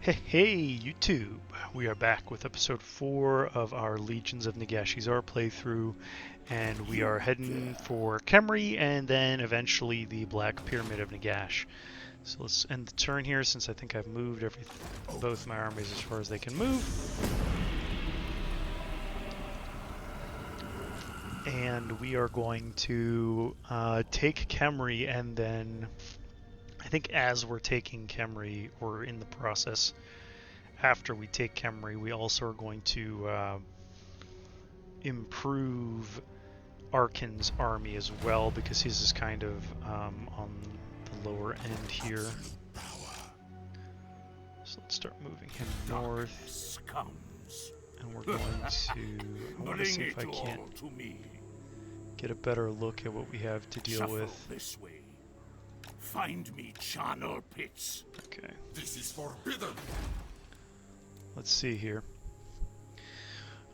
Hey, YouTube! We are back with episode 4 of our Legions of Nagashizzar playthrough, and we are heading for Khemri and then eventually the Black Pyramid of Nagash. So let's end the turn here since I think I've moved both my armies as far as they can move. And we are going to take Khemri, and then I think as we're taking Khemri, or in the process, after we take Khemri, we also are going to improve Arkin's army as well, because his is kind of on the lower end here. So let's start moving him north. And we're going to... I want to see if I can't get a better look at what we have to deal with. This way. Find me charnel pits. Okay. This is forbidden. Let's see here.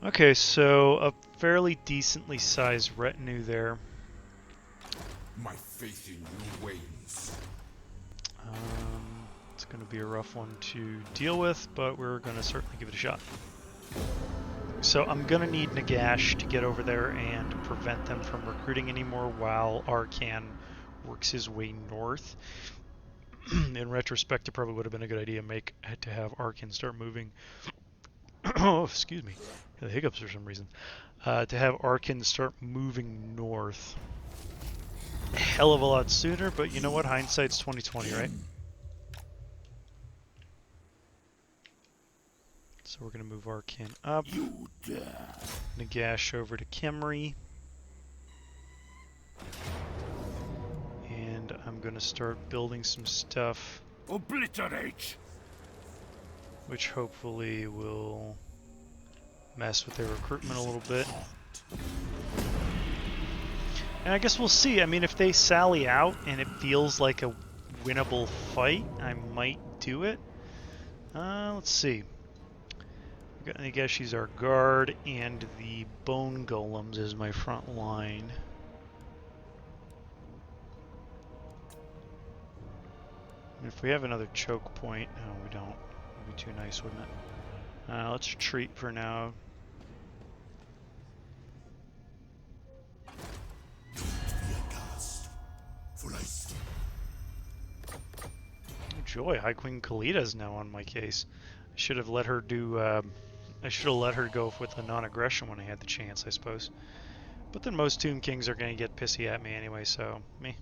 Okay, so a fairly decently sized retinue there. My faith in you wanes. It's going to be a rough one to deal with, but we're going to certainly give it a shot. So I'm going to need Nagash to get over there and prevent them from recruiting anymore while Arkan works his way north. In retrospect, it probably would have been a good idea to have Arkan start moving. Oh, excuse me. I had the hiccups for some reason. To have Arkan start moving north a hell of a lot sooner, but you know what? Hindsight's 20/20, right? So we're going to move Arkan up. Nagash over to Khemri. And I'm going to start building some stuff. Obliterate. Which hopefully will mess with their recruitment a little bit. And I guess we'll see. I mean, if they sally out and it feels like a winnable fight, I might do it. Let's see. I guess she's our guard, and the bone golems is my front line. And if we have another choke point, no, we don't. That'd be too nice, wouldn't it? Let's retreat for now. Oh joy, High Queen Khalidah's now on my case. I should have let her do. I should have let her go with a non-aggression when I had the chance, I suppose. But then most Tomb Kings are going to get pissy at me anyway, so meh.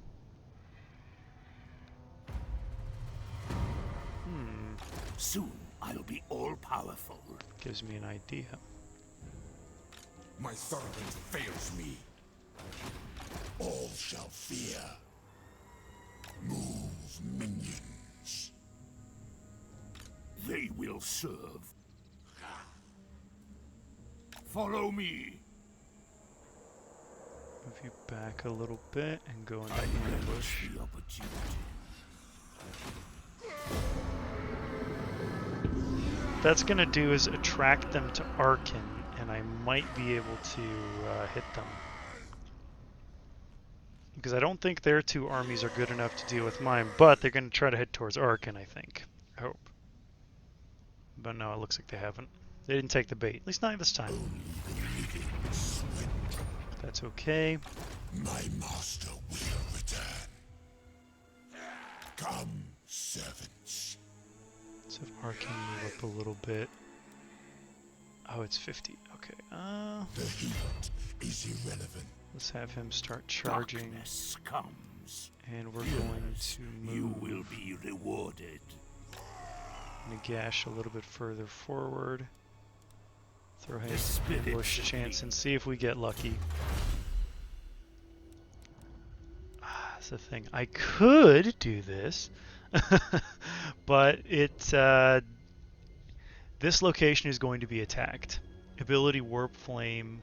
Soon I'll be all-powerful. Gives me an idea. My servant fails me. All shall fear. Move, minions. They will serve. Follow me. Move you back a little bit and go into ambush. The opportunity. That's going to do is attract them to Arkan, and I might be able to hit them. Because I don't think their two armies are good enough to deal with mine, but they're going to try to head towards Arkan, I think. I hope. But no, it looks like they haven't. They didn't take the bait, at least not this time. That's okay. My master will return. Come, servants. Let's have Arkan move up a little bit. Oh, it's 50. Okay. The heat is irrelevant. Let's have him start charging. Darkness comes. And we're going to move. You will be rewarded. Nagash a little bit further forward. Throw his ambush chance and see if we get lucky. That's the thing. I could do this, but this location is going to be attacked. Ability Warp Flame,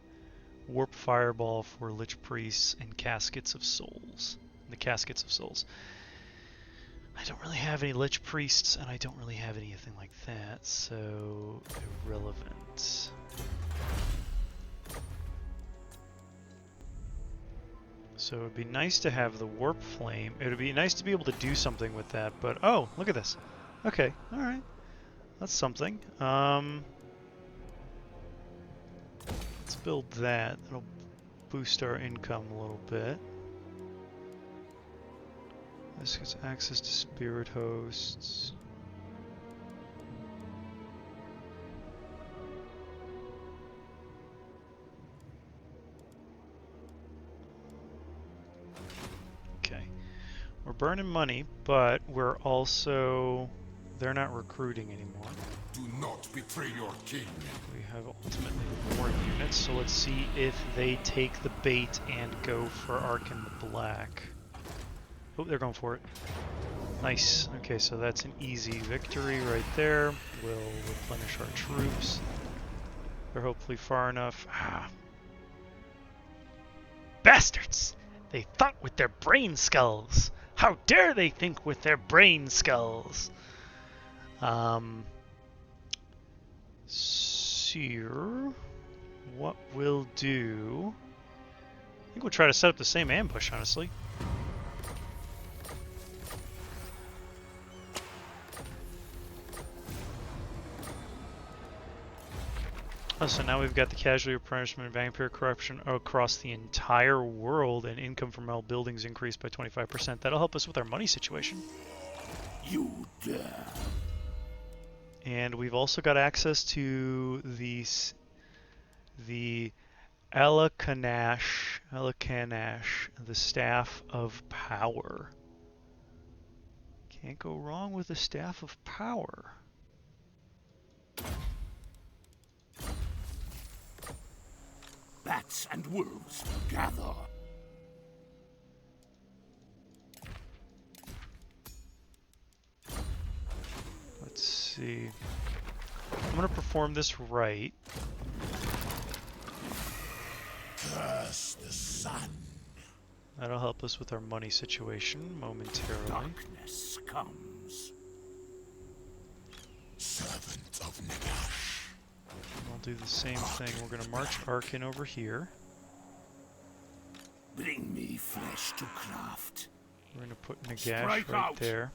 Warp Fireball for Lich Priests, and Caskets of Souls. The Caskets of Souls. I don't really have any Lich Priests, and I don't really have anything like that, so irrelevant. So it would be nice to have the Warp Flame. It would be nice to be able to do something with that, but oh, look at this. Okay, alright. That's something. Let's build that. That'll boost our income a little bit. This gives access to spirit hosts. Okay. We're burning money, but we're also... They're not recruiting anymore. Do not betray your king. We have ultimately more units, so let's see if they take the bait and go for Ark in the Black. Oh, they're going for it. Nice. Okay, so that's an easy victory right there. We'll replenish our troops. They're hopefully far enough. Ah. Bastards! They thought with their brain skulls! How dare they think with their brain skulls! Seer, what we'll do... I think we'll try to set up the same ambush, honestly. Oh, so now we've got the casualty replenishment and vampire corruption across the entire world, and income from all buildings increased by 25%. That'll help us with our money situation. You dare. And we've also got access to the Alakanash, the Staff of Power. Can't go wrong with the Staff of Power. Bats and wolves, gather. Let's see. I'm going to perform this right. Curse the sun. That'll help us with our money situation momentarily. Darkness comes. Servant of Nagash. We'll do the same thing. We're going to march Ark in over here. Bring me flesh to craft. We're going to put Nagash Strike right out. there.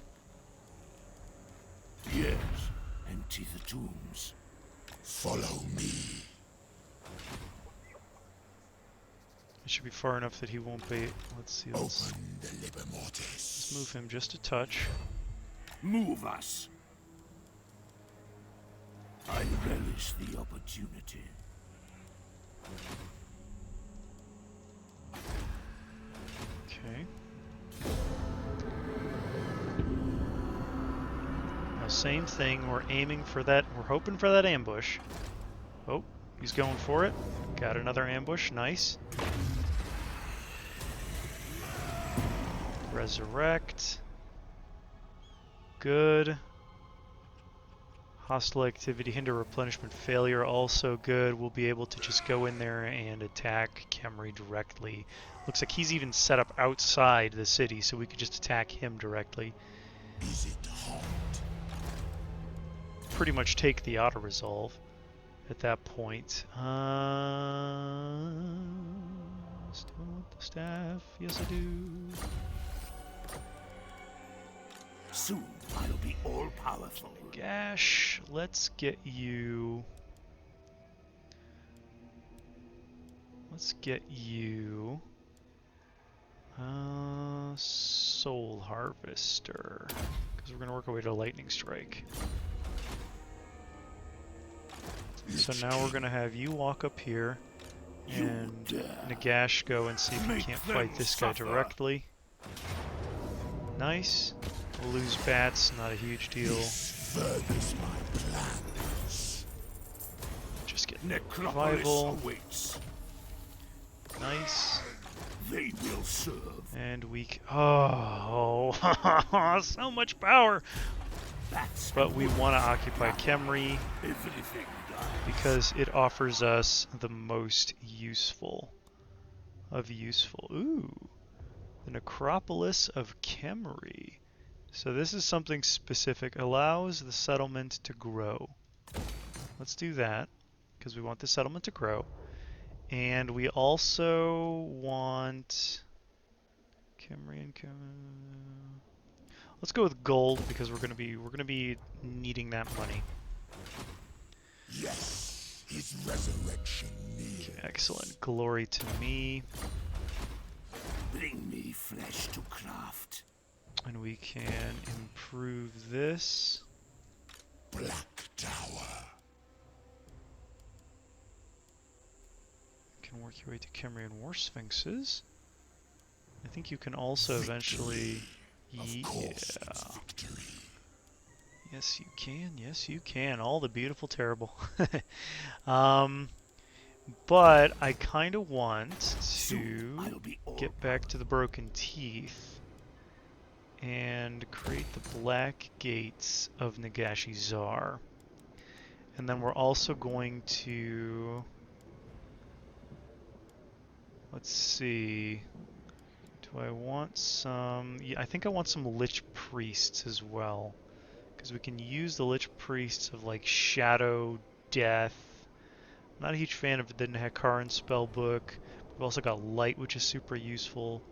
Yes. Empty the tombs. Follow me. It should be far enough that he won't be... Let's see. Let's Open the liber mortis. move him just a touch. Move us. I relish the opportunity. Okay. Now, same thing. We're aiming for that. We're hoping for that ambush. Oh, he's going for it. Got another ambush. Nice. Resurrect. Good. Hostile activity, hinder replenishment failure, also good. We'll be able to just go in there and attack Khemri directly. Looks like he's even set up outside the city, so we could just attack him directly. Is it hot? Pretty much take the auto-resolve at that point. Still want the staff? Yes, I do. Soon I'll be all-powerful. Gash, let's get you... Let's get you... Soul Harvester. Because we're going to work our way to Lightning Strike. So now we're going to have you walk up here and Nagash go and see if we can't fight this guy directly. Nice. We'll lose bats, not a huge deal. Furthers my plans. Just get Necropolis revival. awaits. Nice. They will serve. And oh, so much power. Bats But we want to occupy Khemri everything dies. because it offers us the most useful of useful. Ooh, the Necropolis of Khemri. So this is something specific. Allows the settlement to grow. Let's do that because we want the settlement to grow. And we also want Khemri and Let's go with gold because we're gonna be needing that money. Yes, his resurrection near. Excellent. Glory to me. Bring me flesh to craft. And we can improve this. Black Tower. You can work your way to Kemrian War Sphinxes. I think you can also eventually... Of course it's victory. Yes, you can. Yes, you can. All the beautiful, terrible. But I kind of want to get back to the Broken Teeth and create the Black Gates of Nagashizzar. And then we're also going to... Let's see... Do I want some... Yeah, I think I want some Lich Priests as well. Because we can use the Lich Priests of, like, Shadow, Death. I'm not a huge fan of the Hekaran spellbook. We've also got Light, which is super useful.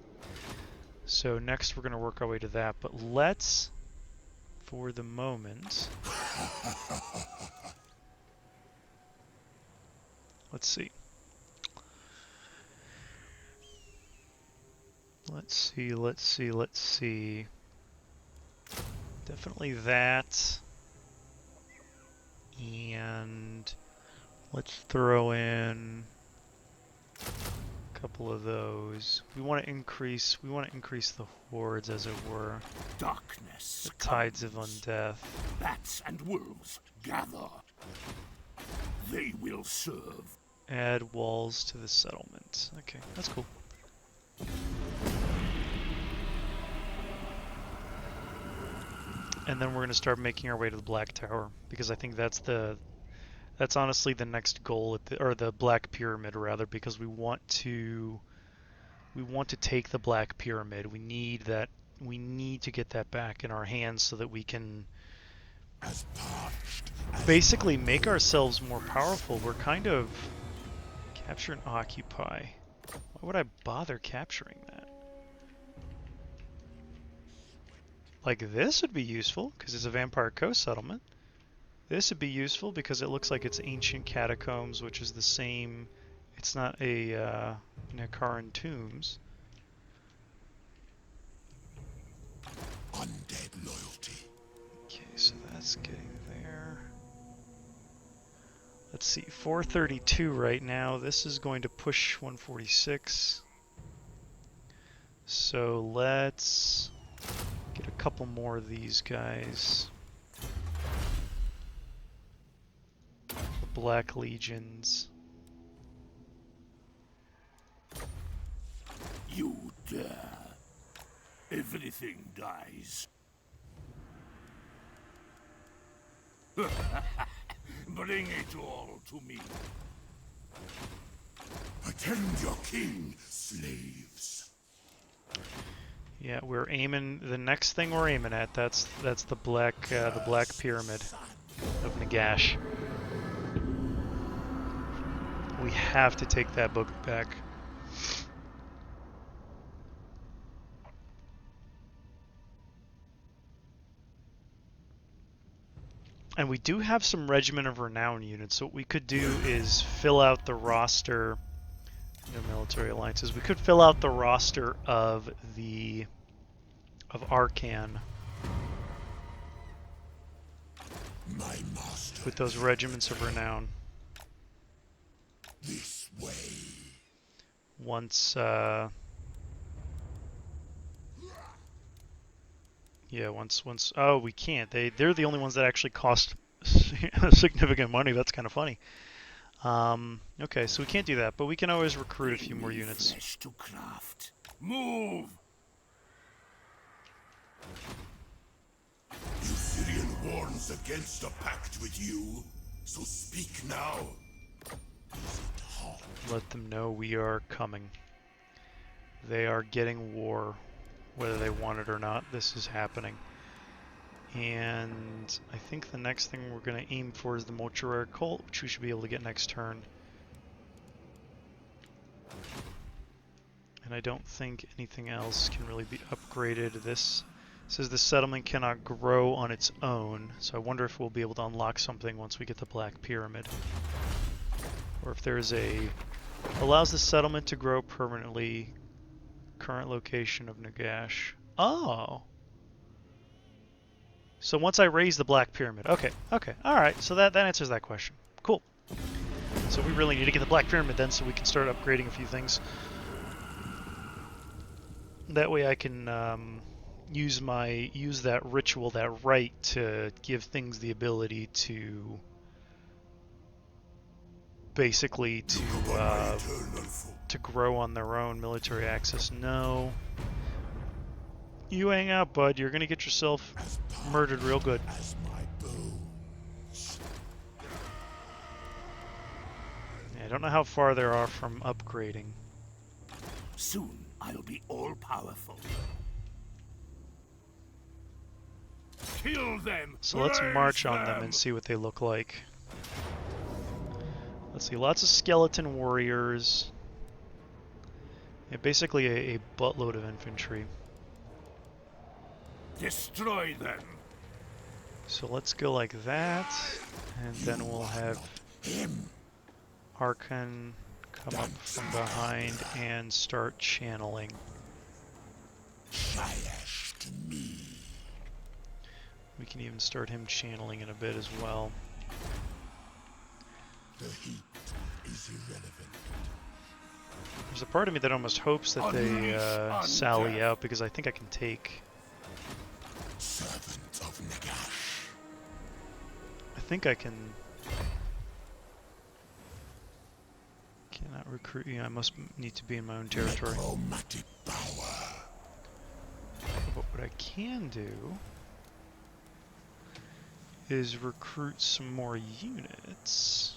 So next we're going to work our way to that. But let's, for the moment... Let's see. Let's see. Definitely that. And let's throw in a couple of those. We want to increase the hordes, as it were. Darkness. The tides of undeath. Bats and wolves gather. They will serve. Add walls to the settlement. Okay, that's cool. And then we're going to start making our way to the Black Tower, because I think that's honestly the next goal, or the Black Pyramid rather, because we want to take the Black Pyramid. We need to get that back in our hands so that we can basically make ourselves more powerful. We're kind of capture and occupy. Why would I bother capturing that? Like, this would be useful, because it's a Vampire Coast settlement. This would be useful, because it looks like it's ancient catacombs, which is the same... It's not a Hekaran tombs. Undead loyalty. Okay, so that's getting there. Let's see, 432 right now. This is going to push 146. So let's... get a couple more of these guys. The Black Legions. You dare. Everything dies. Bring it all to me. Attend your king, slaves. Yeah, we're aiming. The next thing we're aiming at, that's the Black Pyramid of Nagash. We have to take that book back. And we do have some Regiment of Renown units, so what we could do is fill out the roster. No military alliances. We could fill out the roster of Arcan My master. with those Regiments of Renown. This way. Once, yeah, once. Oh, we can't. They're the only ones that actually cost significant money. That's kind of funny. Okay, so we can't do that, but we can always recruit a few more units. Flesh to craft. Move. Eutherian warns against a pact with you, so speak now. Is it hot? Let them know we are coming. They are getting war, whether they want it or not. This is happening. And I think the next thing we're going to aim for is the Mortuary Cult, which we should be able to get next turn. And I don't think anything else can really be upgraded. This says the settlement cannot grow on its own, so I wonder if we'll be able to unlock something once we get the Black Pyramid. Or if there's a... allows the settlement to grow permanently. Current location of Nagash. Oh! So once I raise the Black Pyramid. Okay, okay, alright, so that answers that question. Cool. So we really need to get the Black Pyramid then so we can start upgrading a few things. That way I can use that ritual, that rite, to give things the ability to basically to grow on their own. Military access, no. You hang out, bud. You're gonna get yourself murdered real good. Yeah, I don't know how far they are from upgrading. Soon I'll be all-powerful. Kill them! So let's march on them and see what they look like. Let's see, lots of skeleton warriors. Yeah, basically a buttload of infantry. Destroy them! So let's go like that, and then we'll have Archon come up from behind and start channeling. We can even start him channeling in a bit as well. The heat is irrelevant. There's a part of me that almost hopes that they sally out, because I think I can take... Servant of Nagash. I think I can... Cannot recruit you. I must need to be in my own territory. Power. But what I can do is recruit some more units.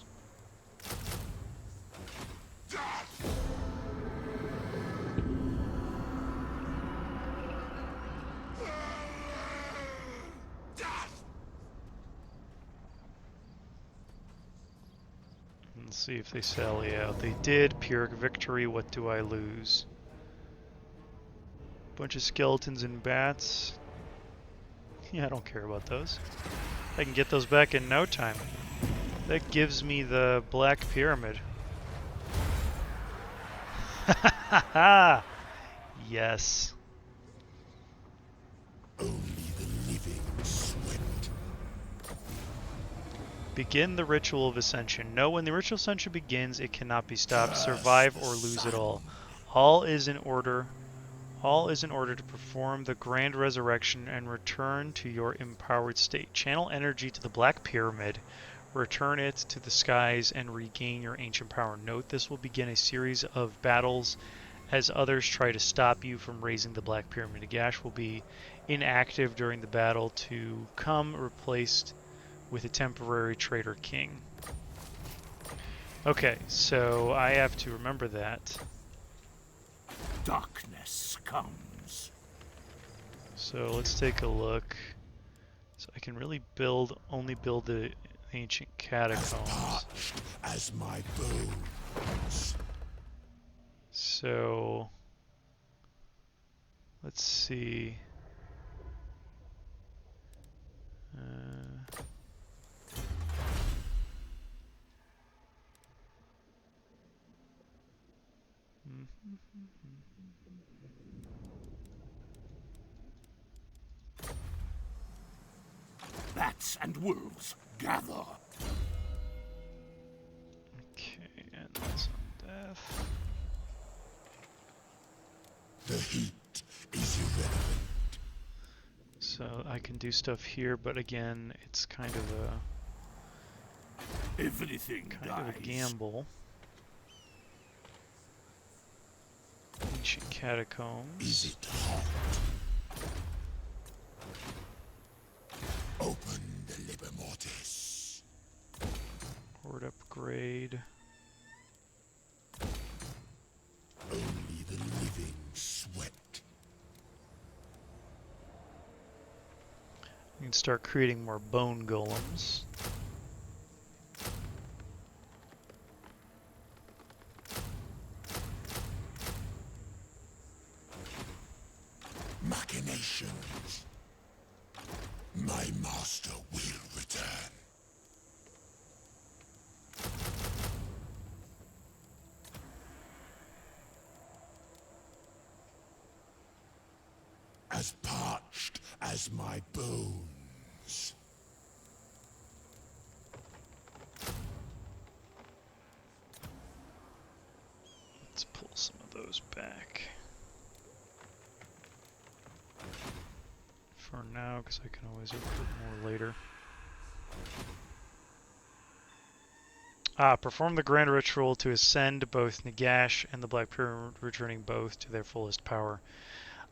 Let's see if they sally out. They did. Pyrrhic victory. What do I lose? Bunch of skeletons and bats. Yeah, I don't care about those. I can get those back in no time. That gives me the Black Pyramid. Yes. Only the living sweat. Begin the ritual of ascension. Know when the ritual of ascension begins, it cannot be stopped. Survive or lose it all. All is in order. All is in order to perform the grand resurrection and return to your empowered state. Channel energy to the Black Pyramid, return it to the skies, and regain your ancient power. Note, this will begin a series of battles as others try to stop you from raising the Black Pyramid. Nagash will be inactive during the battle to come, replaced with a temporary traitor king. Okay, so I have to remember that. Darkness comes. So let's take a look. So I can really only build the ancient catacombs. As my bones. So let's see. Bats and wolves gather. Okay, and that's Undeath. The heat is irrelevant. So I can do stuff here, but again, it's kind of Everything a gamble. Ancient catacombs. Is it hot? Open the liber mortis. Horde upgrade. Only the living sweat. We can start creating more bone golems. Machinations. as parched as my bones. Let's pull some of those back. For now, because I can always recruit more later. Perform the grand ritual to ascend both Nagash and the Black Pyramid, returning both to their fullest power.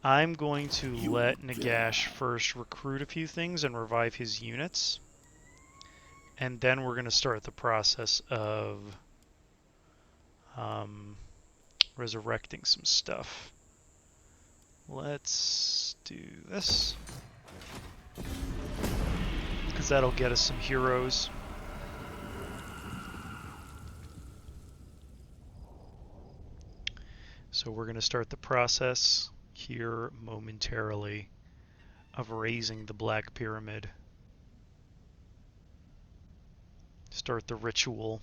I'm going to let Nagash first recruit a few things and revive his units. And then we're going to start the process of resurrecting some stuff. Let's do this. Because that'll get us some heroes. So we're going to start the process here momentarily of raising the Black Pyramid. Start the ritual.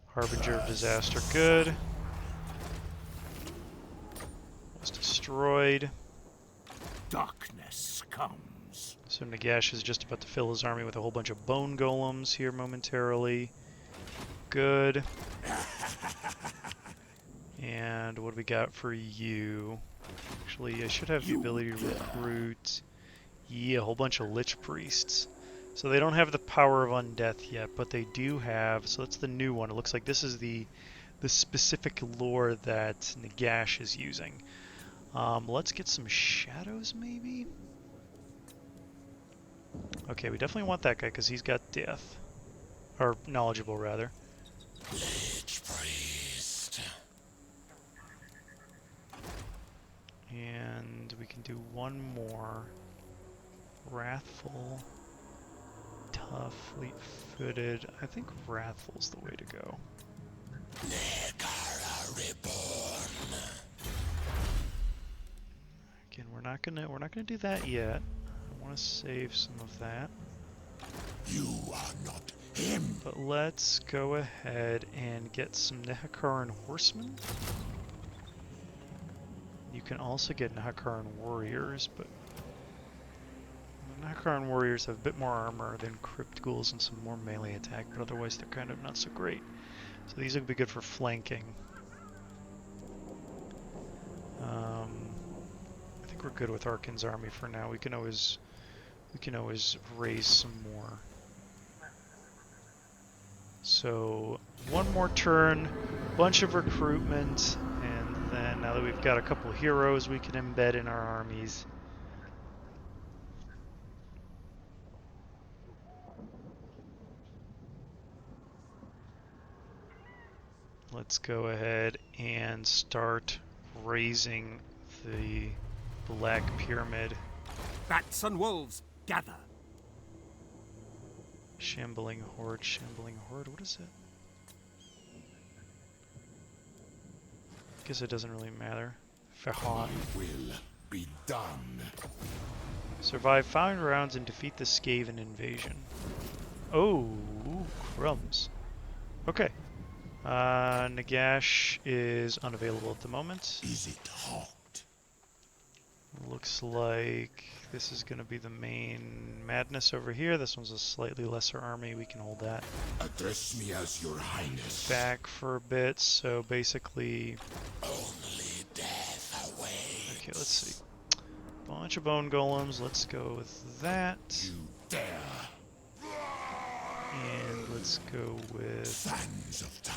Harbinger of Disaster, good. Was destroyed. Darkness comes. So Nagash is just about to fill his army with a whole bunch of bone golems here momentarily. Good. And what do we got for you? Actually, I should have the ability to recruit, a whole bunch of Lich Priests. So they don't have the power of Undeath yet, but they do have, so that's the new one. It looks like this is the specific lore that Nagash is using. Let's get some shadows, maybe? Okay, we definitely want that guy, because he's got death. Or knowledgeable, rather. Lich Priest. And we can do one more. Wrathful, tough, fleet-footed. I think Wrathful's the way to go. Negara Reborn. Again, we're not gonna do that yet. I want to save some of that. You are not him. But let's go ahead and get some Nehakaran Horsemen. You can also get Nehakaran Warriors, but Nehakaran Warriors have a bit more armor than Crypt Ghouls and some more melee attack, but otherwise they're kind of not so great. So these would be good for flanking. I think we're good with Arkin's army for now. We can always raise some more. So one more turn, bunch of recruitment, and then now that we've got a couple heroes we can embed in our armies. Let's go ahead and start raising the Black Pyramid. Bats and wolves, gather. Shambling Horde, what is it? Guess it doesn't really matter. Fahad. Will be done. Survive 5 rounds and defeat the Skaven invasion. Oh, crumbs. Okay. Nagash is unavailable at the moment. Is it hot? Looks like this is going to be the main madness over here. This one's a slightly lesser army. We can hold that Address me as your highness. back for a bit. So basically, Only death awaits. okay, let's see. Bunch of bone golems. Let's go with that. You dare. And let's go with... Fans of time.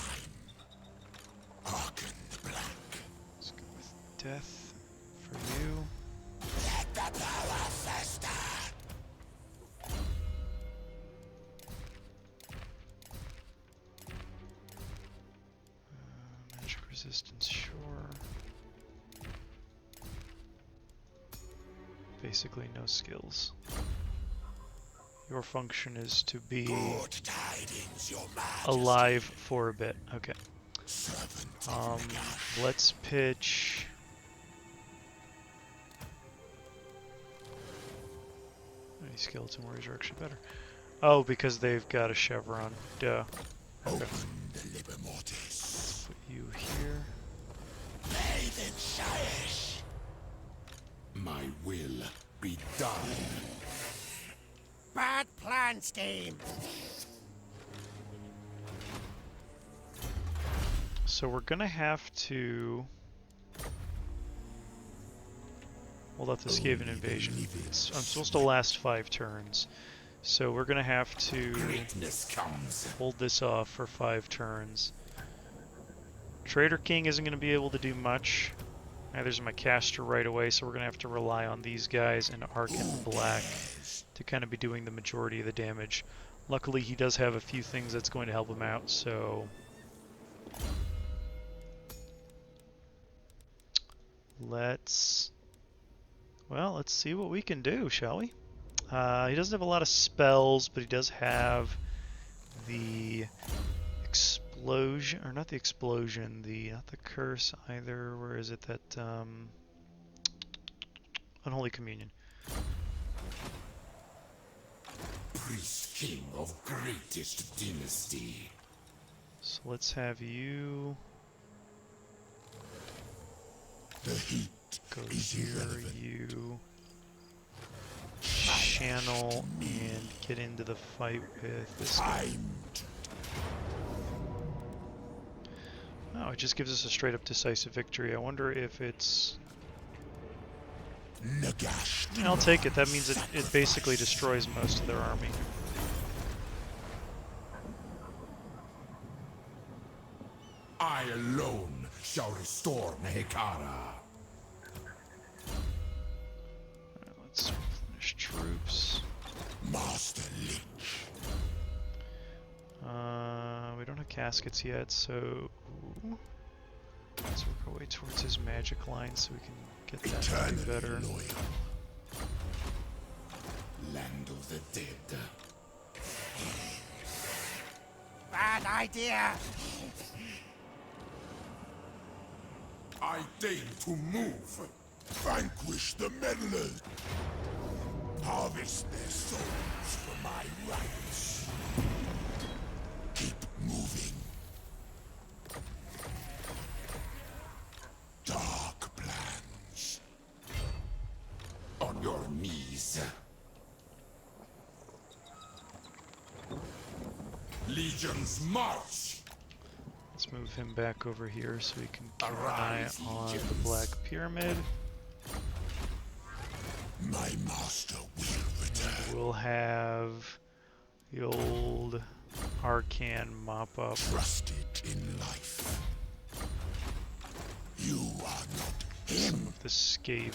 Hearken the black. Let's go with death for you. Let the power fester. Magic resistance, sure. Basically no skills. Your function is to be Good tidings, your majesty. alive for a bit. Okay. Servant of Nagash. Let's pitch. Any skeleton warriors are actually better. Oh, because they've got a chevron. Duh. Okay. Open the liber mortis. Put you here. Bathe in Shaish. My will be done. Bad plan, scheme. So we're gonna have to hold off the Skaven invasion. I'm supposed to last 5 turns, so we're gonna have to Greatness comes. hold this off for 5 turns. Trader King isn't gonna be able to do much. Neither is my caster right away, so we're gonna have to rely on these guys and Arcan Black to kind of be doing the majority of the damage. Luckily, he does have a few things that's going to help him out, so let's see what we can do, shall we? He doesn't have a lot of spells, but he does have the explosion, or not the explosion, not the curse either. Where is it? That unholy communion. Priest king of greatest dynasty. So let's have you The heat go is here, irrelevant. you channel and get into the fight with this guy. Oh, it just gives us a straight up decisive victory. I wonder if it's... Nagash. Yeah, I'll take it. That means it basically destroys most of their army. I alone shall restore Nehekara. Let's finish troops. Master Lich. We don't have caskets yet, so let's work our way towards his magic line so we can get that to do Eternally better. loyal. Land of the dead. Bad idea. I deign to move. Vanquish the meddlers. Harvest their souls for my rights. Keep moving. Dark plans. On your knees. Legions march! Let's move him back over here so we can keep an eye Arise, on the legions. Black Pyramid. My master will return. We'll have the old Arcan mop up. Trusted in life. You are not him. The Skaven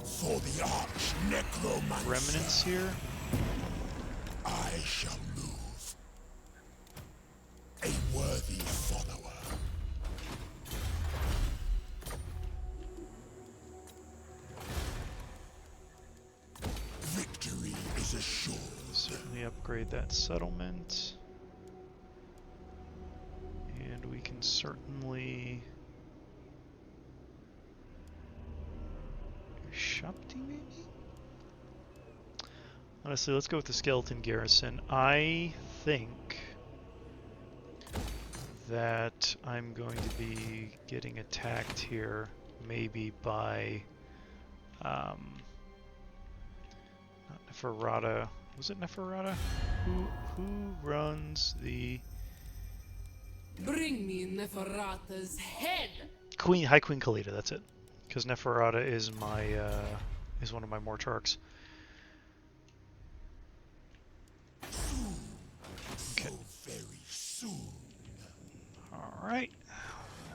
For the arch necromancer. remnants here. I shall move. A worthy follower. Victory is assured. Certainly upgrade that settlement. And we can certainly... Shopti, maybe? Honestly, let's go with the skeleton garrison. I think that I'm going to be getting attacked here, maybe by not Neferata. Was it Neferata? Who runs the Bring me Neferata's head! Queen? High Queen Khalida. That's it. Because Neferata is my is one of my Mortarchs. So very soon. Alright.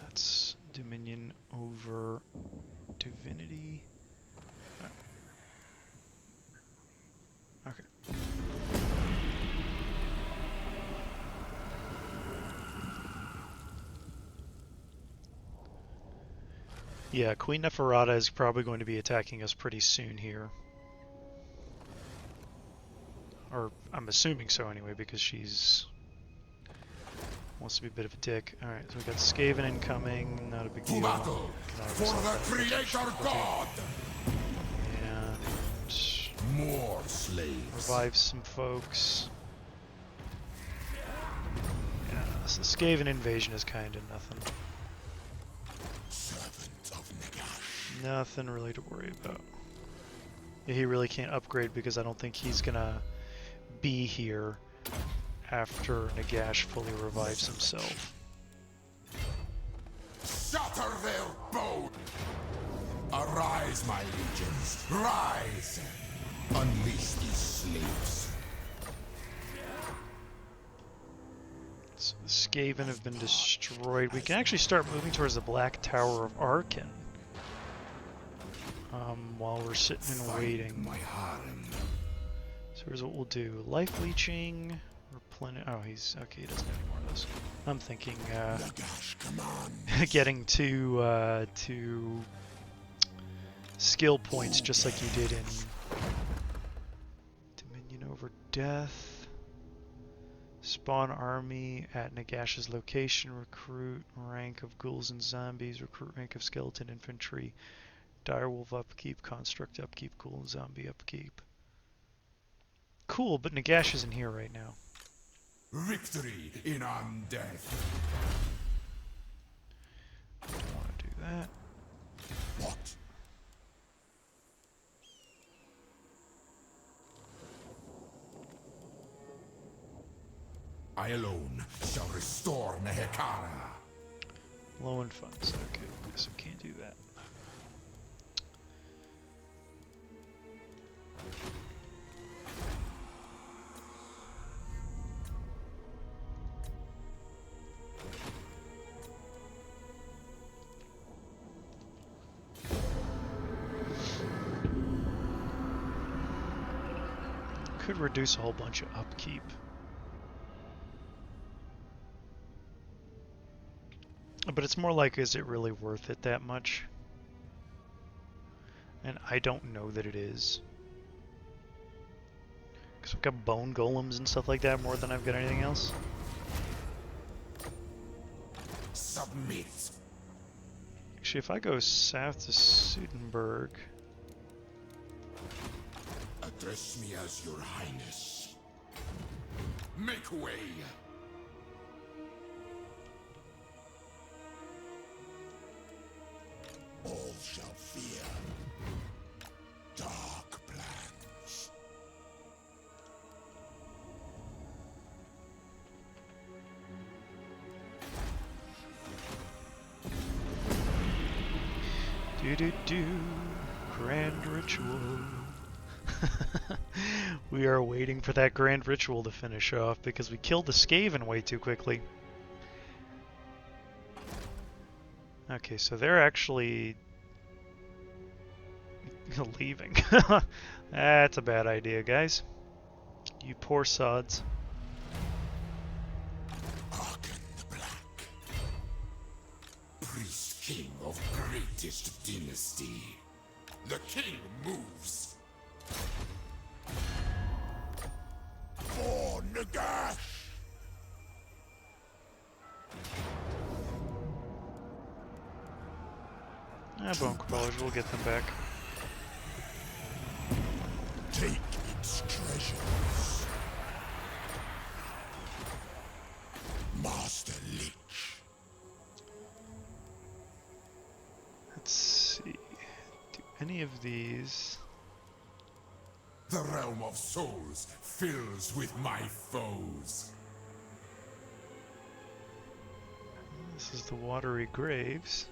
That's Dominion over Divinity. Okay. Yeah, Queen Neferata is probably going to be attacking us pretty soon here. Or, I'm assuming so anyway, because she's... wants to be a bit of a dick. Alright, so we got Skaven incoming, not a big To deal. battle Can I for resolve the that? Creator God. And More slaves. revive some folks. Yeah, so the Skaven invasion is kind of nothing. Servant of Nagash. Nothing really to worry about. He really can't upgrade because I don't think he's gonna be here after Nagash fully revives himself. Shatter their bow! Arise, my legions! Rise! Unleash these slaves! So the Skaven have been destroyed. We can actually start moving towards the Black Tower of Arkan. While we're sitting and waiting. My harem. So here's what we'll do. Life leeching, replenish. Oh, he's okay. He doesn't have any more of those. I'm thinking Nagash, come on. getting to skill points just like you did in Dominion over Death. Spawn army at Nagash's location. Recruit rank of ghouls and zombies. Recruit rank of skeleton infantry. Direwolf upkeep, construct upkeep, ghoul and zombie upkeep. Cool, but Nagash isn't here right now. Victory in Undeath. Don't want to do that. What? I alone shall restore Nehekara. Low in funds. Okay, guess we can't do that. Could reduce a whole bunch of upkeep. But it's more like, is it really worth it that much? And I don't know that it is. Because I've got bone golems and stuff like that more than I've got anything else. Submit. Actually, if I go south to Sudenburg... Address me as your highness. Make way. All shall fear dark plans. Do-do-do, grand ritual. We are waiting for that grand ritual to finish off because we killed the Skaven way too quickly. Okay, so they're actually leaving. That's a bad idea, guys. You poor sods. Arkan the Black, priest king of greatest dynasty. The king moves. For Nagash. Bone crawlers, we'll get them back. Take its treasures. Master Lich. Let's see. Do any of these... The realm of souls fills with my foes. This is the watery graves.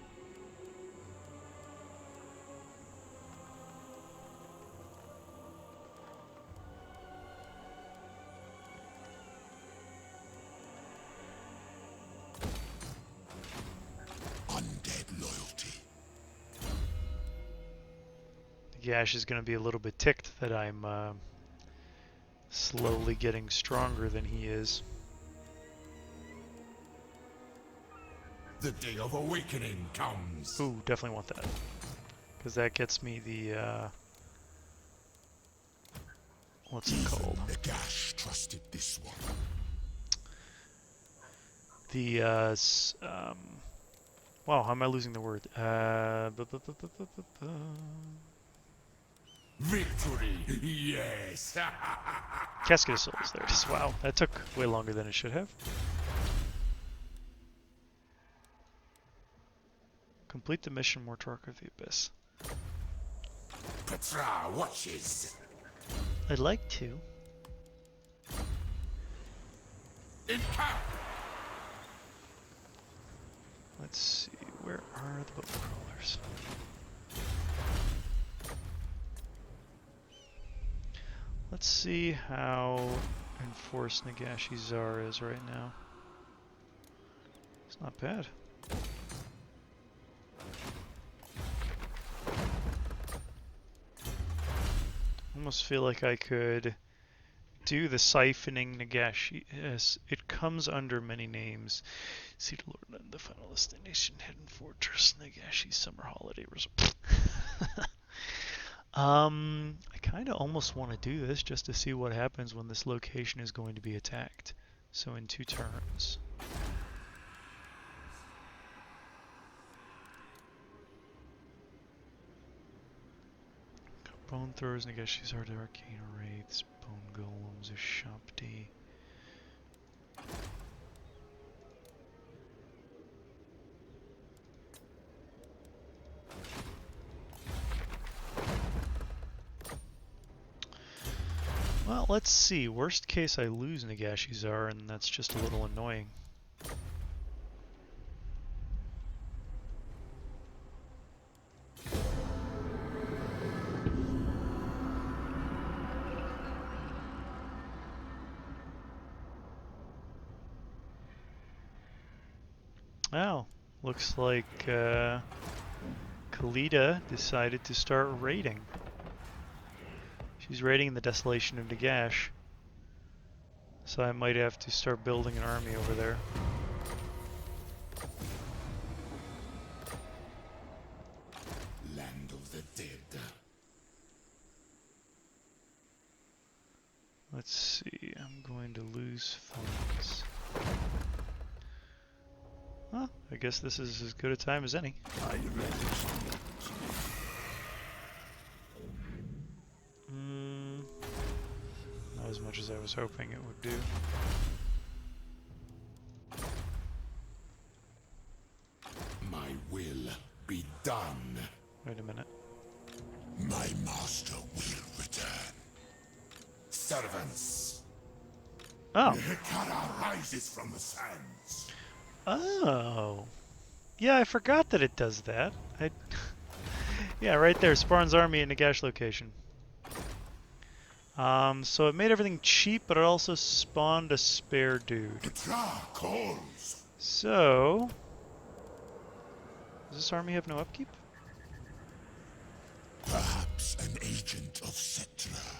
Undead loyalty. Gash is going to be a little bit ticked that I'm slowly getting stronger than he is. The day of awakening comes. Ooh, definitely want that. Because that gets me the, what's it called? Nagash trusted this one. The, wow, how am I losing the word? Victory, yes. Casket of Souls, there it is. Wow, that took way longer than it should have. Complete the mission, Mortark of the Abyss. Petra watches. I'd like to. In camp. Let's see, where are the boat crawlers? Let's see how enforced Nagashizzar is right now. It's not bad. Almost feel like I could do the siphoning Nagashi. Yes, it comes under many names. See the Lord and the Final Destination, Hidden Fortress, Nagashi Summer Holiday Resort. I kind of almost want to do this just to see what happens when this location is going to be attacked. So in 2 turns. Bone throwers, Nagashizzar, arcane wraiths, bone golems, Ashapti. Well, let's see. Worst case, I lose Nagashizzar, and that's just a little annoying. Oh, looks like Khalida decided to start raiding. She's raiding the Desolation of Nagash. So I might have to start building an army over there. Land of the dead. Let's see, I'm going to lose funds. Well, I guess this is as good a time as any. Not as much as I was hoping it would do. My will be done. Wait a minute. My master will return. Servants. Oh. Hekara rises from the sands. Oh. Yeah, I forgot that it does that. Yeah, right there, Sparn's army in Nagash location. So it made everything cheap, but it also spawned a spare dude. Petra calls. So, does this army have no upkeep? Perhaps an agent of Cetra.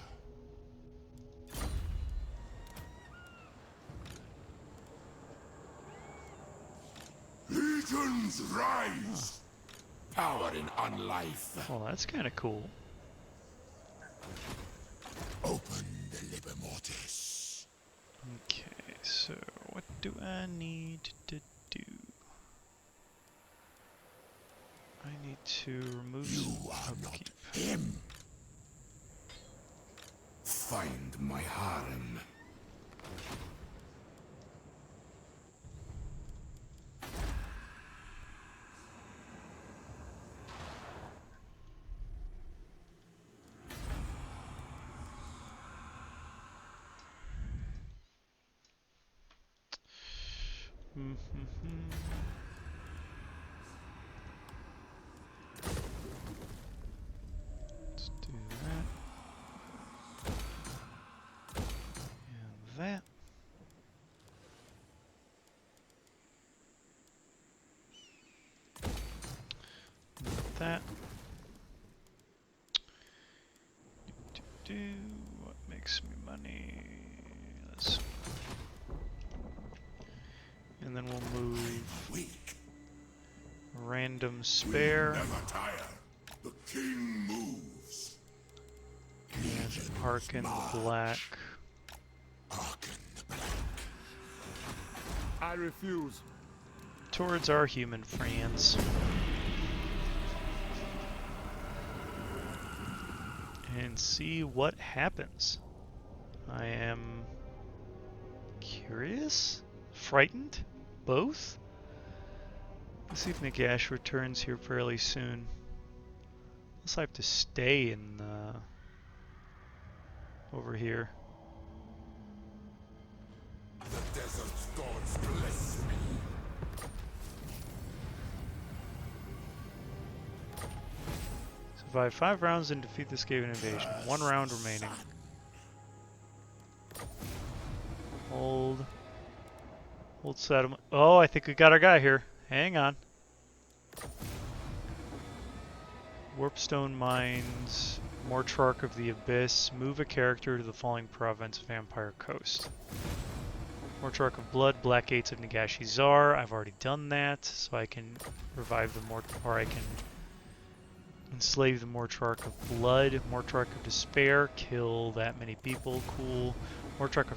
Legions rise! Power in unlife. Well, that's kind of cool. Open the Liber Mortis. Okay, so what do I need to do? I need to remove You some are not upkeep. him. Find my harem. Let's do that. And that. And that. What makes me money? Let's. And then we'll move Weak. random spare Never tire. The king moves. and Harken the Black. Arken the black. I refuse. Towards our human friends. And see what happens. I am curious? Frightened? Both? Let's see if Nagash returns here fairly soon. Unless I have to stay in over here. The desert gods bless me. Survive 5 rounds and defeat the Skaven invasion. 1 round remaining. Hold settlement. Oh, I think we got our guy here. Hang on. Warpstone Mines, Mortarch of the Abyss, move a character to the following province, Vampire Coast. Mortarch of Blood, Black Gates of Nagashizzar. I've already done that, so I can revive the or I can enslave the Mortarch of Blood. Mortarch of Despair, kill that many people, cool. Mortarch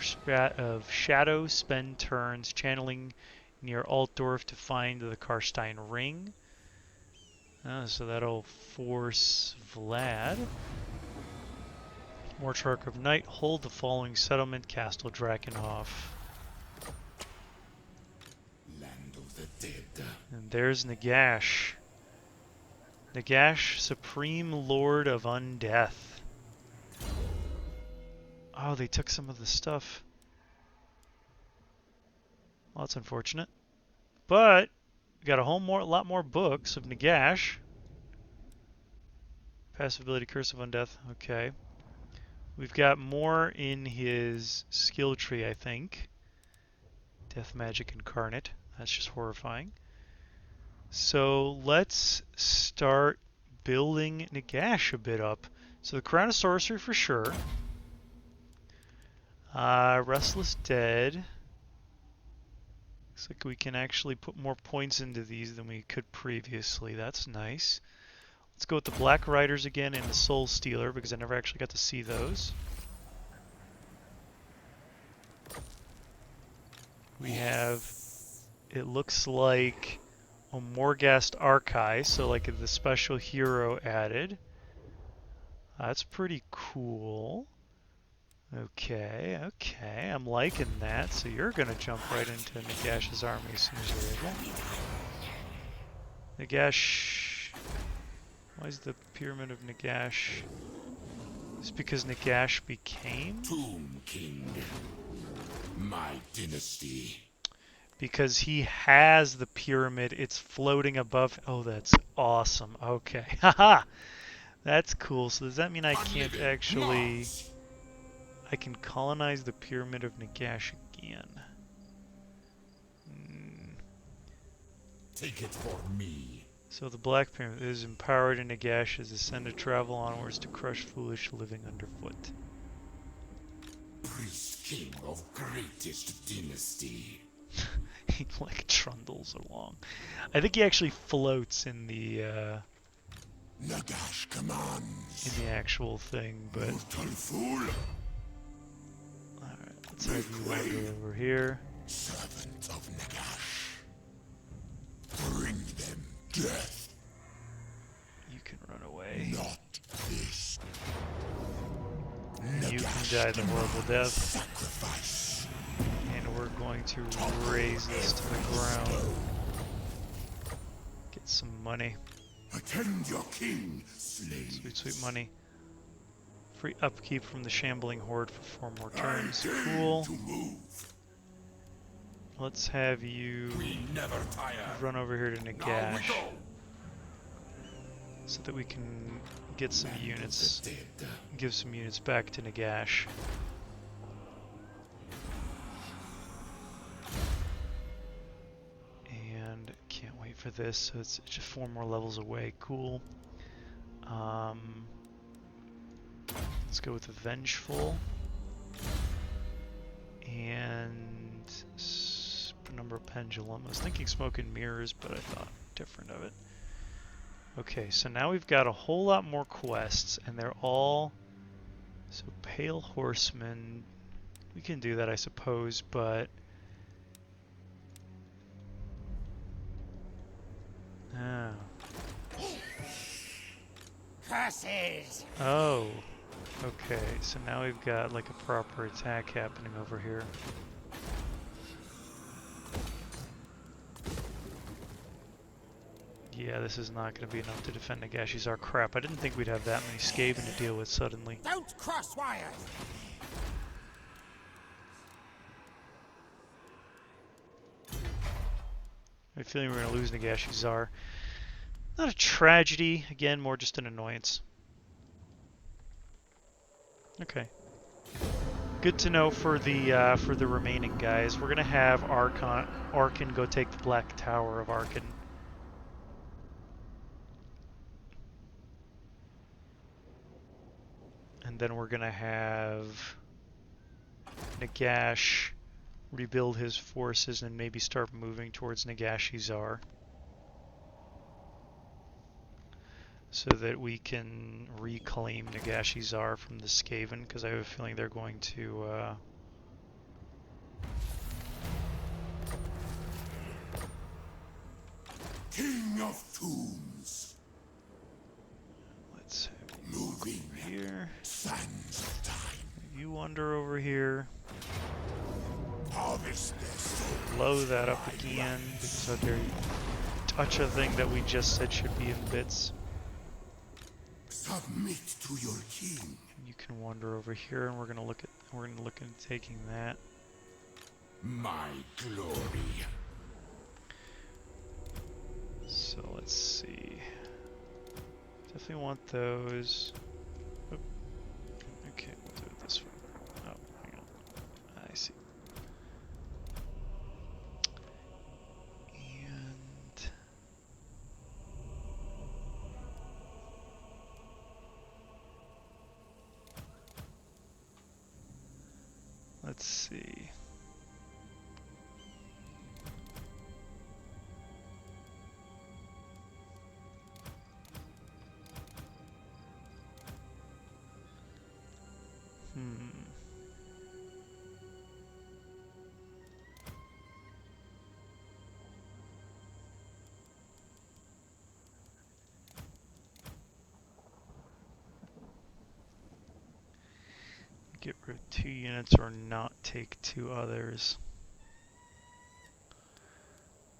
of Shadow, spend turns channeling near Altdorf to find the Karstein Ring. So that'll force Vlad. Mortarch of Night, hold the following settlement, Castle Drakenhof. Land of the dead. And there's Nagash. Nagash, Supreme Lord of Undeath. Oh, they took some of the stuff. Well, that's unfortunate. But we got a lot more books of Nagash. Passive ability, Curse of Undeath. Okay. We've got more in his skill tree, I think. Death Magic Incarnate. That's just horrifying. So let's start building Nagash a bit up. So the Crown of Sorcery for sure. Restless Dead. Looks like we can actually put more points into these than we could previously. That's nice. Let's go with the Black Riders again and the Soul Stealer because I never actually got to see those. We have, it looks like a Morghast Archive, so like the special hero added. That's pretty cool. Okay, I'm liking that. So you're gonna jump right into Nagash's army as soon as you're able. Nagash. Why is the Pyramid of Nagash? It's because Nagash became? Tomb King. My dynasty. Because he has the pyramid, it's floating above. Oh, that's awesome. Okay, haha, that's cool. So does that mean I can't actually? I can colonize the Pyramid of Nagash again. Take it for me. So the Black Pyramid is empowered in Nagash as ascend to travel onwards to crush foolish living underfoot. Priest King of greatest dynasty. He like trundles along. I think he actually floats in the Nagash commands. in the actual thing, but Mortal fool. alright, let's have you wander over here. Servant of Nagash. Bring them death. You can run away. Not this. You can die the horrible death. Sacrifice. And we're going to raise this to the ground. Get some money. Attend your king, slave. Sweet, sweet money. Free upkeep from the shambling horde for 4 more turns. Cool. To move. Let's have you We never tire. run over here to Now we Nagash go. so that we can get some units, Dead. give some units back to Nagash. And can't wait for this. So it's just 4 more levels away. Cool. Let's go with the Vengeful. And Number Pendulum. I was thinking Smoke and Mirrors, but I thought different of it. Okay, so now we've got a whole lot more quests, and they're all... So Pale Horseman, we can do that I suppose, but... Oh. Curses! Oh. Okay, so now we've got like a proper attack happening over here. Yeah, this is not going to be enough to defend Nagashizzar. Crap, I didn't think we'd have that many Skaven to deal with suddenly. Don't cross wires! I have a feeling we're going to lose Nagashizzar. Not a tragedy, again, more just an annoyance. Okay. Good to know for the remaining guys. We're gonna have Arkan go take the Black Tower of Arkan. And then we're gonna have Nagash rebuild his forces and maybe start moving towards Nagashizzar, so that we can reclaim Nagashizzar from the Skaven, because I have a feeling they're going to King of Tombs. let's Moving here. sands of time. You wander over here. Harvest their souls. Blow that up again, because how dare you touch a thing that we just said should be in bits. Submit to your king. You can wander over here, and we're gonna look at taking that. My glory. So let's see. Definitely want those. Oop. Okay, we'll do it this way. Oh, hang on. I see. And let's see. Get rid of 2 units or not take 2 others.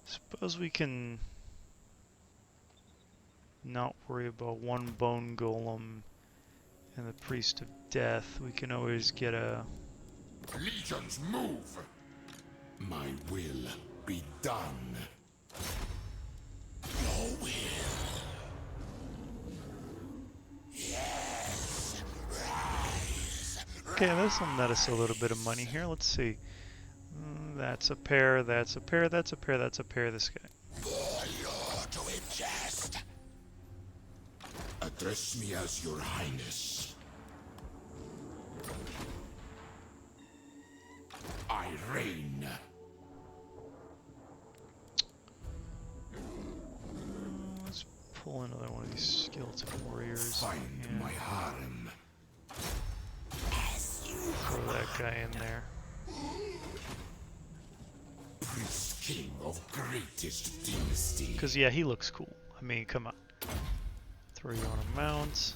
Suppose we can not worry about 1 bone golem and the priest of death. We can always get a... Legions move. My will be done. Your will. Yes. Rise. Okay, this will net us a little bit of money here. Let's see. That's a pair, that's a pair, that's a pair, that's a pair, this guy. For you to ingest. Address me as your highness. I reign. Let's pull another one of these skeleton warriors. Find and my harem. throw that guy in there. Priest king of greatest dynasty. Because, yeah, he looks cool. I mean, come on. Throw you on a mount.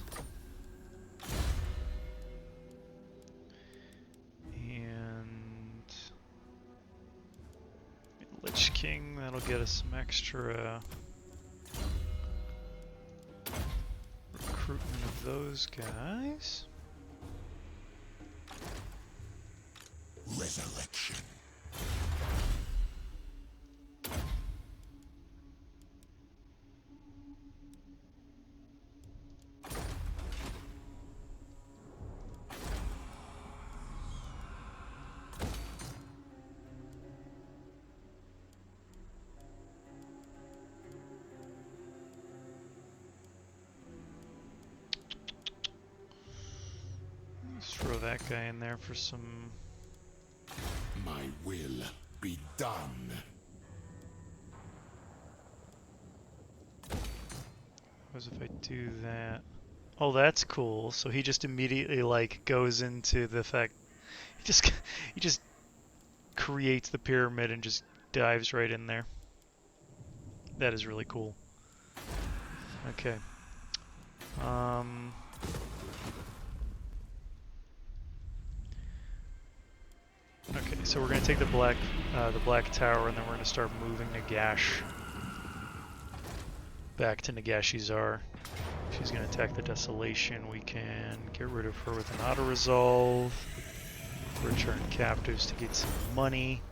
And Lich King, that'll get us some extra recruitment of those guys. Resurrection. Let's throw that guy in there for some... My will be done. What if I do that? Oh, that's cool. So he just immediately like goes into the fact he just creates the pyramid and just dives right in there. That is really cool. Okay. Okay, so we're gonna take the black tower, and then we're gonna start moving Nagash. back to Nagashizzar. She's going to attack the Desolation. We can get rid of her with an auto-resolve. Return captives to get some money.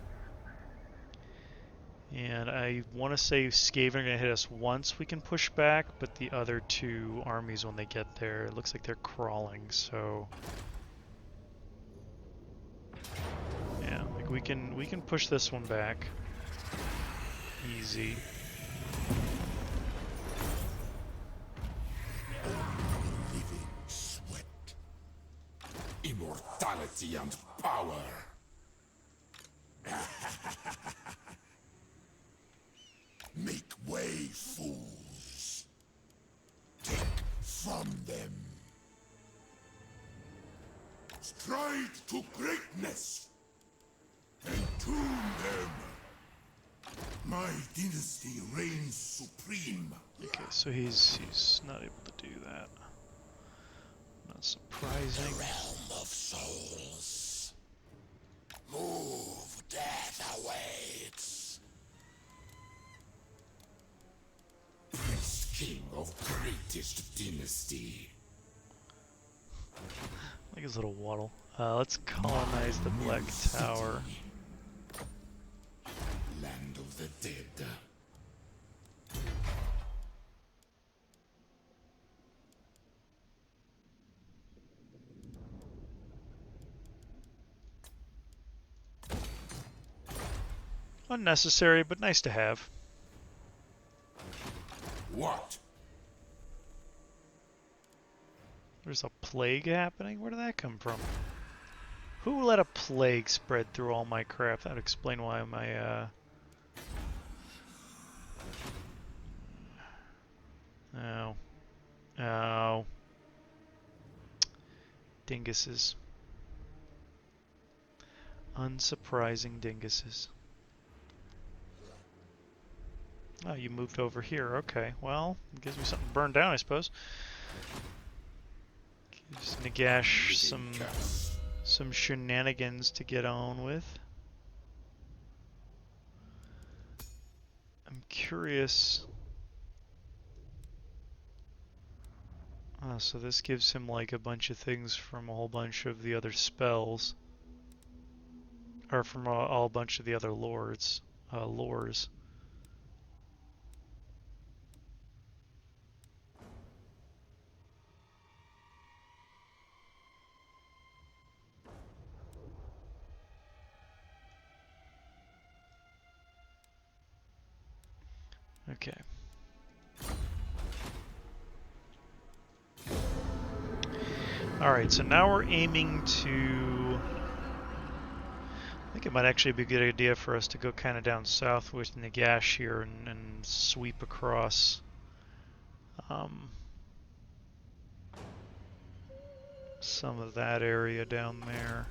And I want to say Skaven are going to hit us once we can push back, but the other two armies when they get there, it looks like they're crawling, so... Yeah, like we can push this one back. Easy. Living sweat. Immortality and power. Make way, fools. Take from them. Stride to greatness. Entomb them. My dynasty reigns supreme. Okay, so he's not able to do that. Not surprising. Realm of souls. Move, death awaits. Priest king of greatest dynasty. Like his little waddle. Let's colonize the Black Tower. Land of the dead. Unnecessary, but nice to have. What? There's a plague happening? Where did that come from? Who let a plague spread through all my crap? That would explain why my, Oh. Oh. Dinguses. Unsurprising dinguses. Oh, you moved over here. Okay, well, it gives me something to burn down, I suppose. Gives Nagash some shenanigans to get on with. I'm curious. Oh, so this gives him like a bunch of things from a whole bunch of the other spells. Or from a bunch of the other lores. Okay. Alright, so now we're aiming to... I think it might actually be a good idea for us to go kind of down south with Nagash here and sweep across. Some of that area down there.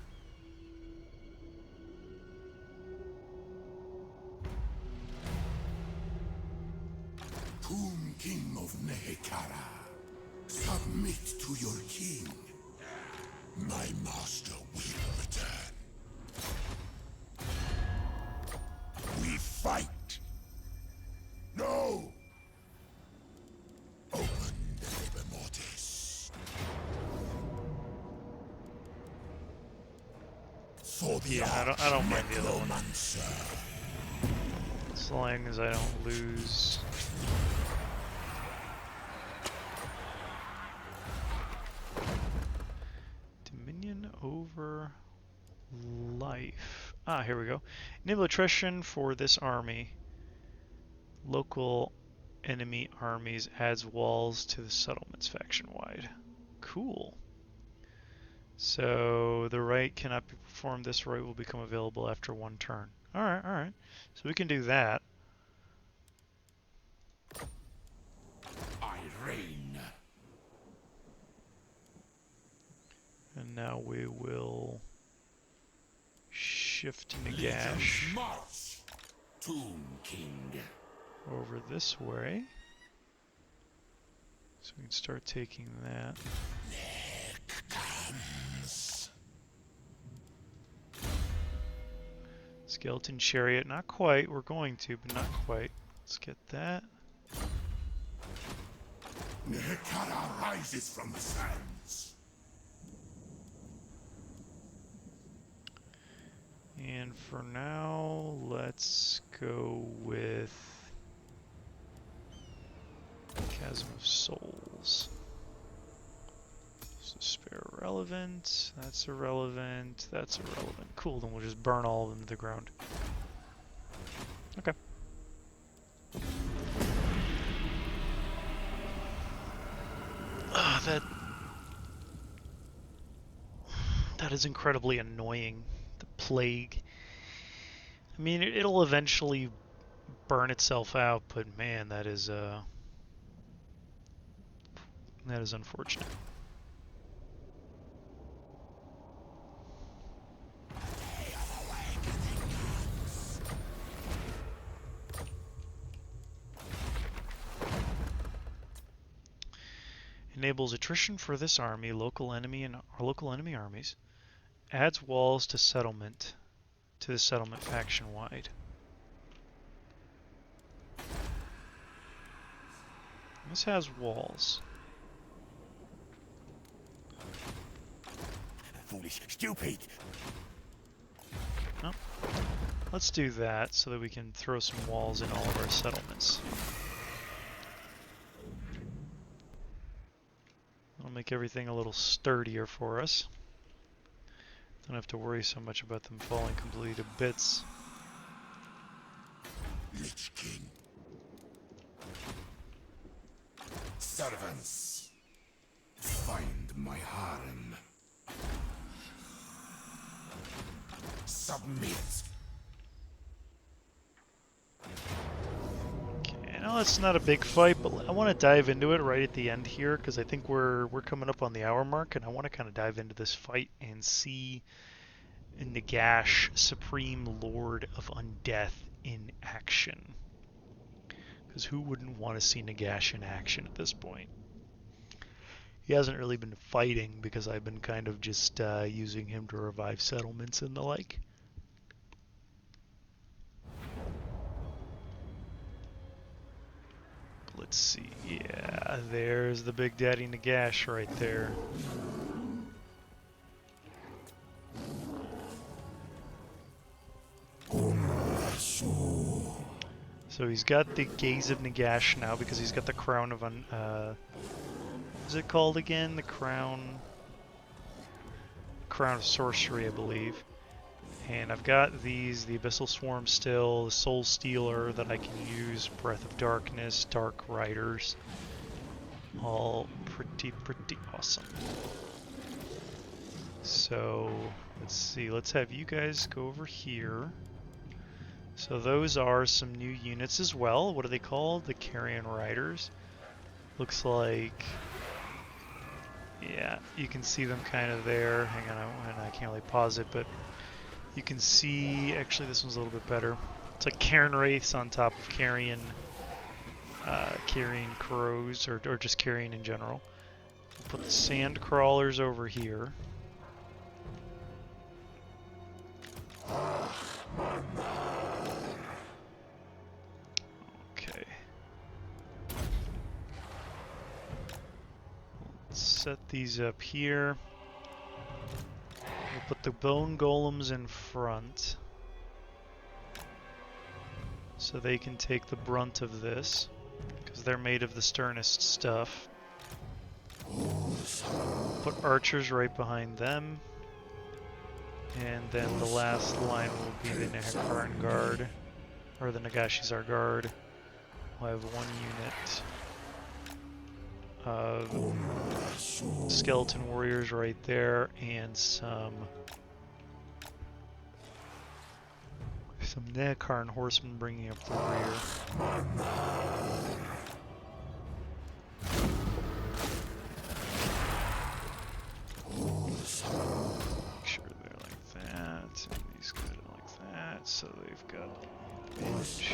Tomb King of Nehekara, submit to your king. My master will return. We fight. No! Open the Liber Mortis. For the Yeah, I don't mind the other one. Necromancer. As long as I don't lose. Dominion over life. Ah, here we go. Enable attrition for this army. Local enemy armies adds walls to the settlements faction-wide. Cool. So the right cannot be performed. This right will become available after one turn. Alright, alright. So we can do that. I reign. And now we will shift Nagash Legions march. Tomb King. over this way. So we can start taking that. Skeleton Chariot, not quite. We're going to, but not quite. Let's get that. Nehekara rises from the sands. And for now, let's go with Chasm of Souls. So spare relevant, that's irrelevant, that's irrelevant. Cool, then we'll just burn all of them to the ground. Okay. That is incredibly annoying. The plague. I mean, it'll eventually burn itself out, but man, that is unfortunate. Enables attrition for this army, local enemy armies. Adds walls to the settlement faction wide. This has walls. Foolish, stupid. No. Let's do that so that we can throw some walls in all of our settlements. That'll make everything a little sturdier for us. Don't have to worry so much about them falling completely to bits. Lich King. Servants, find my harem. Submit. Okay, I know it's not a big fight, but I want to dive into it right at the end here because I think we're coming up on the hour mark, and I want to kind of dive into this fight and see Nagash, Supreme Lord of Undeath, in action. Because who wouldn't want to see Nagash in action at this point? He hasn't really been fighting because I've been kind of just using him to revive settlements and the like. Let's see. Yeah, there's the Big Daddy Nagash right there. So he's got the Gaze of Nagash now because he's got the Crown of what's it called again? The Crown of Sorcery, I believe. And I've got these, the Abyssal Swarm still, the Soul Stealer that I can use, Breath of Darkness, Dark Riders. All pretty awesome. So, let's see, let's have you guys go over here. So those are some new units as well. What are they called? The Carrion Riders. Looks like, yeah, you can see them kind of there. Hang on, I can't really pause it, but you can see, actually this one's a little bit better. It's like Cairn Wraiths on top of Carrion Crows, or just Carrion in general. We'll put the Sand Crawlers over here. Okay. Let's set these up here. We'll put the Bone Golems in front so they can take the brunt of this because they're made of the sternest stuff. Put archers right behind them, and then the last line will be the Nehekaran Guard, or the Nagashizzar Guard. We'll have one unit of skeleton warriors right there, and some Nehekaran horsemen bringing up the rear. Make sure they're like that, and these guys are like that, so they've got advantage.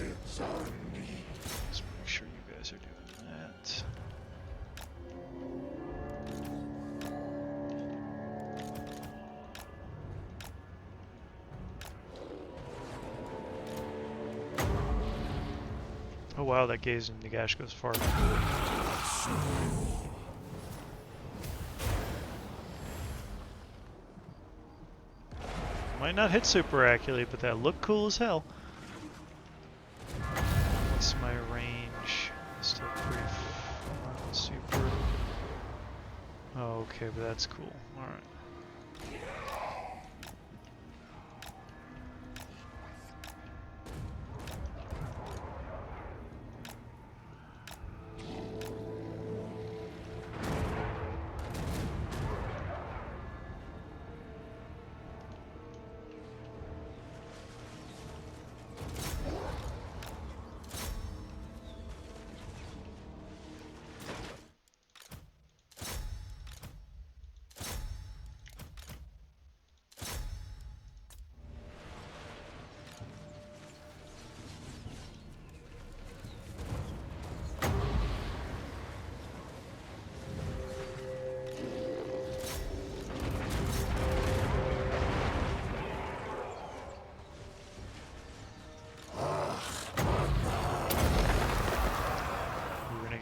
Let's make sure you guys are doing that. Oh wow, that Gaze in Nagash goes far. Might not hit super accurately, but that looked cool as hell. What's my range? Still pretty not super. Oh, okay, but that's cool. Alright.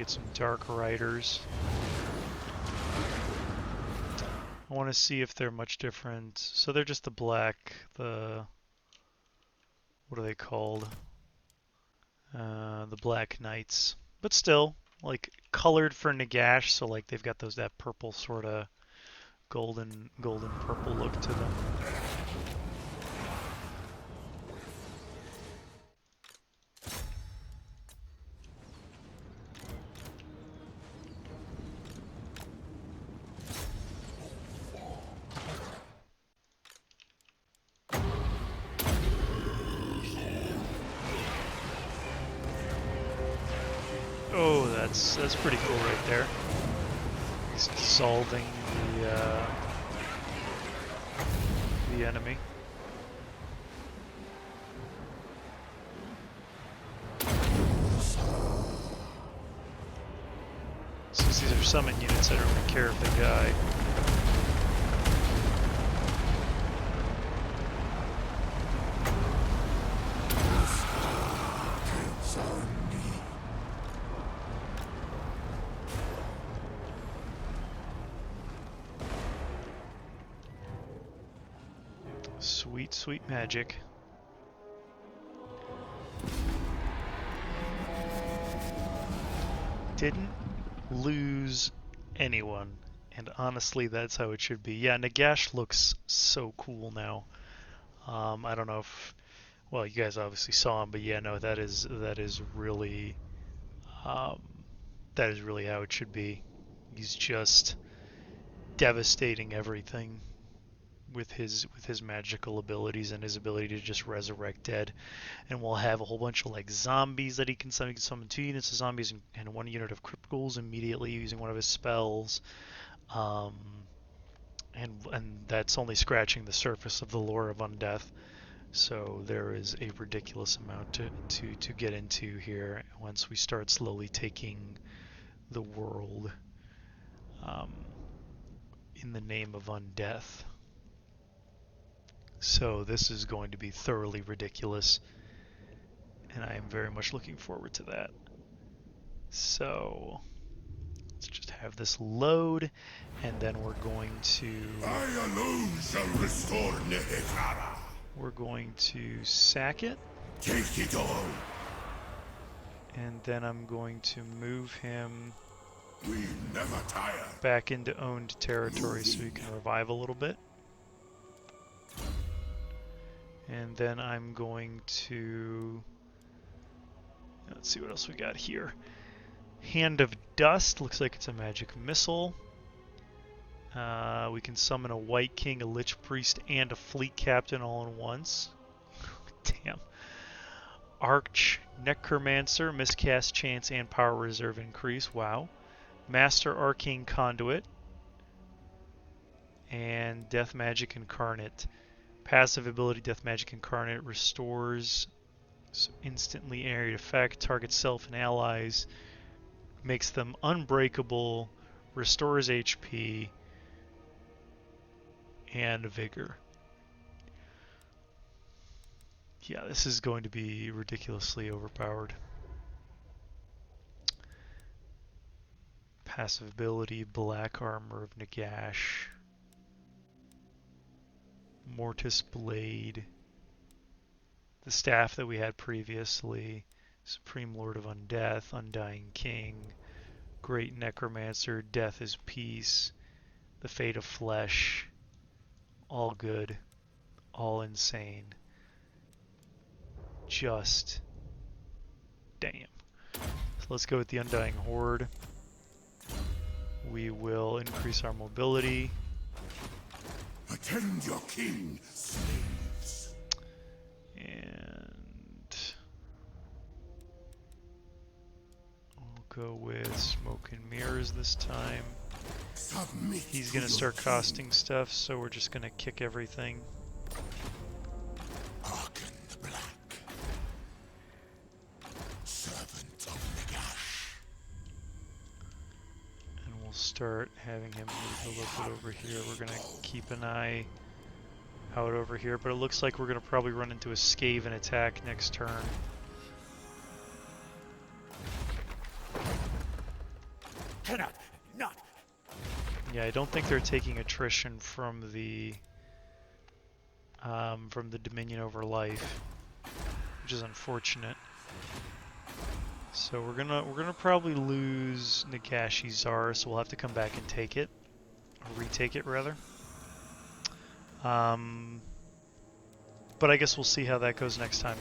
Some Dark Riders. I want to see if they're much different. So they're just what are they called? The Black Knights. But still, like, colored for Nagash, so like they've got that purple sort of golden purple look to them. Oh, that's pretty cool right there. He's dissolving the enemy. Since these are summon units, I don't really care if they die. Sweet, sweet magic. Didn't lose anyone, and honestly, that's how it should be. Yeah, Nagash looks so cool now. I don't know if, well, you guys obviously saw him, but yeah, no, that is really, um, that is really how it should be. He's just devastating everything with his magical abilities and his ability to just resurrect dead. And we'll have a whole bunch of like zombies that he can summon. He can summon 2 units of zombies and 1 unit of crypt ghouls immediately using one of his spells. And that's only scratching the surface of the lore of Undeath. So there is a ridiculous amount to get into here once we start slowly taking the world in the name of Undeath. So this is going to be thoroughly ridiculous, and I am very much looking forward to that. So let's just have this load, and then we're going to... I alone shall restore Nehekara. We're going to sack it. Take it all. And then I'm going to move him We never tire. back into owned territory so he can revive a little bit. And then I'm going to... Let's see what else we got here. Hand of Dust, looks like it's a magic missile. We can summon a White King, a Lich Priest, and a Fleet Captain all in once. Damn. Arch Necromancer, miscast chance and power reserve increase. Wow. Master Arcane Conduit. And Death Magic Incarnate. Passive ability Death Magic Incarnate restores instantly area effect, targets self and allies, makes them unbreakable, restores HP, and vigor. Yeah, this is going to be ridiculously overpowered. passive ability, Black Armor of Nagash, Mortis Blade, the staff that we had previously, Supreme Lord of Undeath, Undying King, Great Necromancer, Death is Peace, the Fate of Flesh, all good, all insane. Just damn. So let's go with the Undying Horde. We will increase our mobility. Attend your king, slaves. And we'll go with Smoke and Mirrors this time. Submit He's to gonna your start king. costing stuff, so we're just gonna kick everything. Hearken the black. Servant of Nagash. And we'll start having him move a little bit over here. We're gonna keep an eye out over here, but it looks like we're gonna probably run into a Skaven attack next turn. Cannot, not. Yeah, I don't think they're taking attrition from the Dominion over life, which is unfortunate. So we're gonna probably lose Nagashizzar, so we'll have to come back and take it, or retake it rather. But I guess we'll see how that goes next time.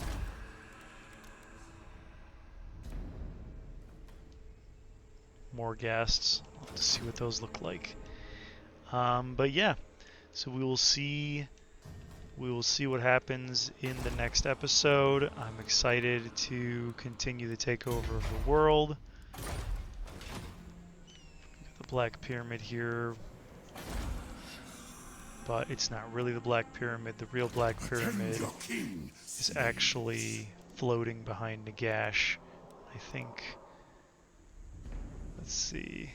More ghasts. We'll have to see what those look like. But yeah, so we will see what happens in the next episode. I'm excited to continue the takeover of the world. The Black Pyramid here, but it's not really the Black Pyramid. The real Black Pyramid Your king, is actually floating behind Nagash. I think. Let's see.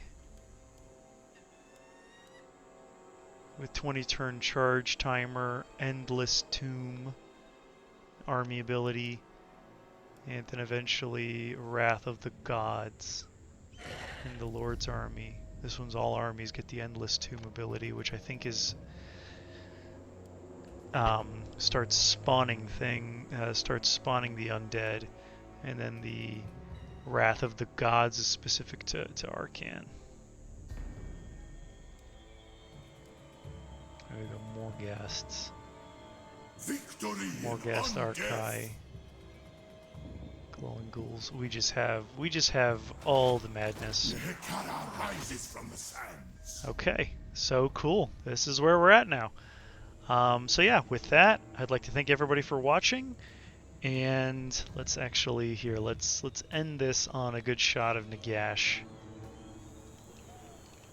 With 20 turn charge timer, Endless Tomb, army ability, and then eventually Wrath of the Gods in the Lord's army. This one's all armies get the Endless Tomb ability, which I think is starts spawning the undead, and then the Wrath of the Gods is specific to Arcan. There we go, more ghasts. victory More in ghast Undeath. archi. Glowing ghouls. We just have all the madness. Hekara rises from the sands. Okay, so cool. This is where we're at now. So yeah, with that, I'd like to thank everybody for watching. And let's actually let's end this on a good shot of Nagash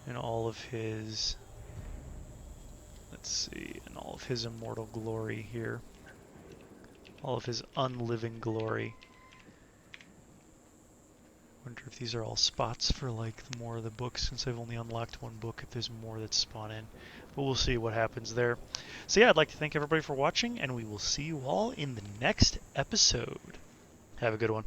in all of his immortal glory here. All of his unliving glory. Wonder if these are all spots for like more of the books, since I've only unlocked one book, if there's more that spawn in. But we'll see what happens there. So yeah, I'd like to thank everybody for watching, and we will see you all in the next episode. Have a good one.